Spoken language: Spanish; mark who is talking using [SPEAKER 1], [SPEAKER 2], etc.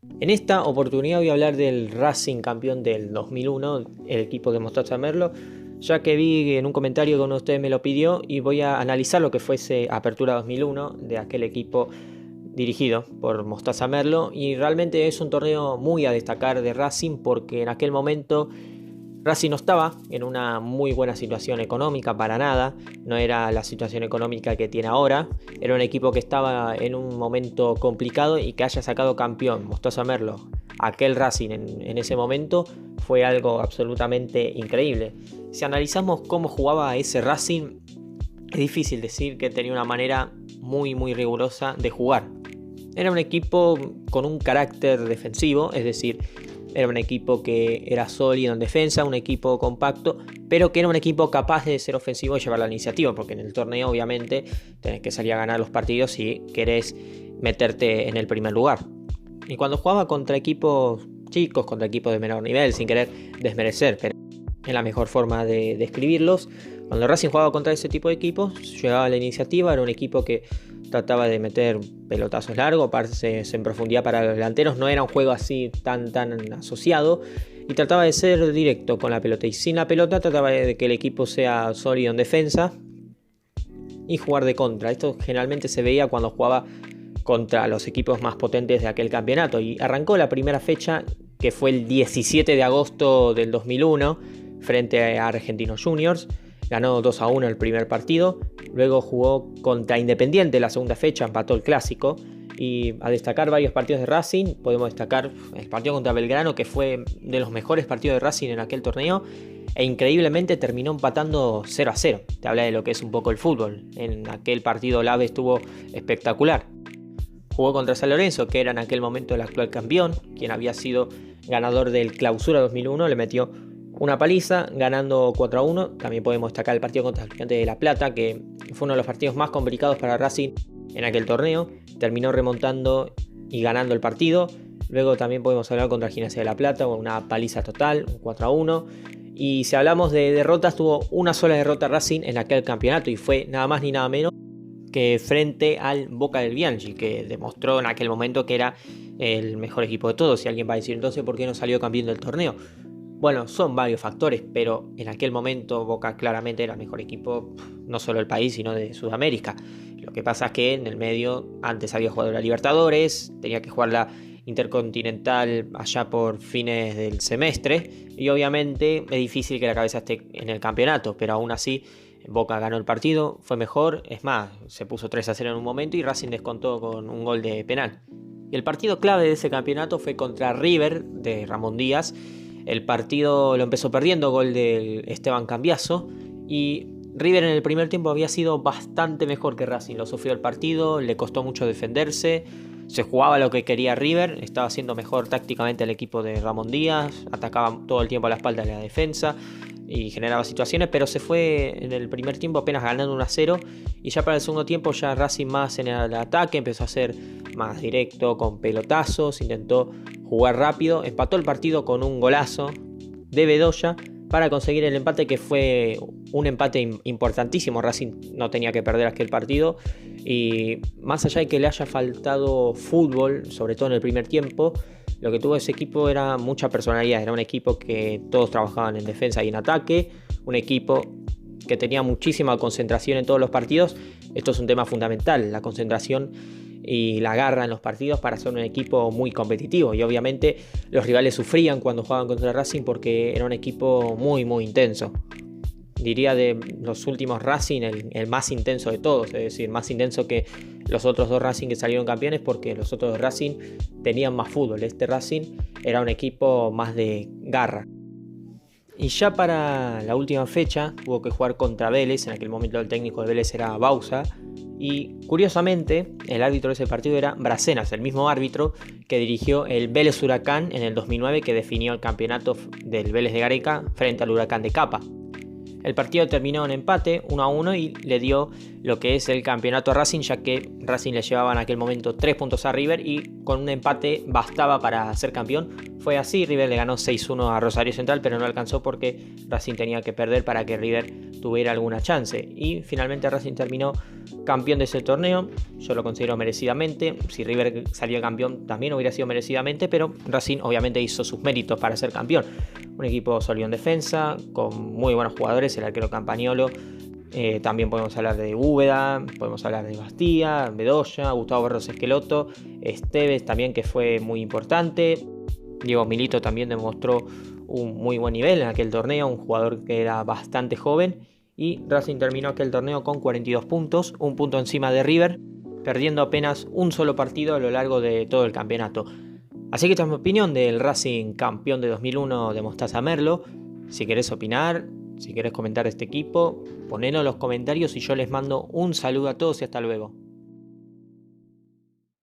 [SPEAKER 1] En esta oportunidad voy a hablar del Racing campeón del 2001, el equipo de Mostaza Merlo, ya que vi en un comentario que uno de ustedes me lo pidió y voy a analizar lo que fuese Apertura 2001 de aquel equipo dirigido por Mostaza Merlo, y realmente es un torneo muy a destacar de Racing porque en aquel momento Racing no estaba en una muy buena situación económica para nada, no era la situación económica que tiene ahora, era un equipo que estaba en un momento complicado, y que haya sacado campeón Mostaza Merlo aquel Racing en ese momento fue algo absolutamente increíble. Si analizamos cómo jugaba ese Racing, es difícil decir que tenía una manera muy rigurosa de jugar. Era un equipo con un carácter defensivo, es decir, era un equipo que era sólido en defensa, un equipo compacto, pero que era un equipo capaz de ser ofensivo y llevar la iniciativa, porque en el torneo obviamente tenés que salir a ganar los partidos si querés meterte en el primer lugar. Y cuando jugaba contra equipos chicos, contra equipos de menor nivel, sin querer desmerecer, pero es la mejor forma de describirlos, cuando Racing jugaba contra ese tipo de equipos, llevaba la iniciativa, era un equipo que trataba de meter pelotazos largos, pararse en profundidad para los delanteros, no era un juego así tan asociado, y trataba de ser directo con la pelota, y sin la pelota trataba de que el equipo sea sólido en defensa y jugar de contra. Esto generalmente se veía cuando jugaba contra los equipos más potentes de aquel campeonato, y arrancó la primera fecha, que fue el 17 de agosto del 2001 frente a Argentinos Juniors. Ganó 2-1 el primer partido, luego jugó contra Independiente la segunda fecha, empató el clásico. Y a destacar varios partidos de Racing, podemos destacar el partido contra Belgrano, que fue de los mejores partidos de Racing en aquel torneo, e increíblemente terminó empatando 0-0. Te habla de lo que es un poco el fútbol. En aquel partido la AVE estuvo espectacular. Jugó contra San Lorenzo, que era en aquel momento el actual campeón, quien había sido ganador del Clausura 2001, le metió una paliza, ganando 4-1. También podemos destacar el partido contra Estudiantes de La Plata, que fue uno de los partidos más complicados para Racing en aquel torneo. Terminó remontando y ganando el partido. Luego también podemos hablar contra Gimnasia de La Plata, con una paliza total, un 4-1. Y si hablamos de derrotas, tuvo una sola derrota Racing en aquel campeonato, y fue nada más ni nada menos que frente al Boca del Bianchi, que demostró en aquel momento que era el mejor equipo de todos. Si alguien va a decir entonces ¿por qué no salió campeón del torneo? Bueno, son varios factores, pero en aquel momento Boca claramente era el mejor equipo, no solo del país, sino de Sudamérica. Lo que pasa es que en el medio antes había jugado la Libertadores, tenía que jugar la Intercontinental allá por fines del semestre, y obviamente es difícil que la cabeza esté en el campeonato, pero aún así Boca ganó el partido, fue mejor, es más, se puso 3-0 en un momento y Racing descontó con un gol de penal. Y el partido clave de ese campeonato fue contra River de Ramón Díaz. El partido lo empezó perdiendo, gol de Esteban Cambiaso, y River en el primer tiempo había sido bastante mejor que Racing. Lo sufrió el partido, le costó mucho defenderse, se jugaba lo que quería River, estaba siendo mejor tácticamente el equipo de Ramón Díaz, atacaba todo el tiempo a la espalda de la defensa y generaba situaciones, pero se fue en el primer tiempo apenas ganando 1-0, y ya para el segundo tiempo ya Racing más en el ataque, empezó a ser más directo con pelotazos, intentó jugar rápido, empató el partido con un golazo de Bedoya para conseguir el empate, que fue un empate importantísimo. Racing no tenía que perder aquel partido, y más allá de que le haya faltado fútbol, sobre todo en el primer tiempo, lo que tuvo ese equipo era mucha personalidad. Era un equipo que todos trabajaban en defensa y en ataque, un equipo que tenía muchísima concentración en todos los partidos. Esto es un tema fundamental, la concentración y la garra en los partidos para ser un equipo muy competitivo, y obviamente los rivales sufrían cuando jugaban contra Racing porque era un equipo muy intenso. Diría de los últimos Racing el más intenso de todos, es decir, más intenso que los otros dos Racing que salieron campeones, porque los otros dos Racing tenían más fútbol. Este Racing era un equipo más de garra. Y ya para la última fecha tuvo que jugar contra Vélez. En aquel momento el técnico de Vélez era Bauza, y curiosamente el árbitro de ese partido era Bracenas, el mismo árbitro que dirigió el Vélez Huracán en el 2009, que definió el campeonato del Vélez de Gareca frente al Huracán de Capa. El partido terminó en empate 1-1 y le dio lo que es el campeonato a Racing, ya que Racing le llevaba en aquel momento 3 puntos a River y con un empate bastaba para ser campeón. Fue así, River le ganó 6-1 a Rosario Central, pero no alcanzó porque Racing tenía que perder para que River tuviera alguna chance. Y finalmente Racing terminó campeón de ese torneo. Yo lo considero merecidamente. Si River salió campeón también hubiera sido merecidamente, pero Racing obviamente hizo sus méritos para ser campeón. Un equipo sólido en defensa, con muy buenos jugadores, el arquero Campagnolo. También podemos hablar de Úbeda, podemos hablar de Bastía, Bedoya, Gustavo Berros Esqueloto, Esteves también, que fue muy importante. Diego Milito también demostró un muy buen nivel en aquel torneo, un jugador que era bastante joven. Y Racing terminó aquel torneo con 42 puntos, un punto encima de River, perdiendo apenas un solo partido a lo largo de todo el campeonato. Así que esta es mi opinión del Racing campeón de 2001 de Mostaza Merlo. Si querés opinar, si querés comentar este equipo, ponelo en los comentarios y yo les mando un saludo a todos y hasta luego.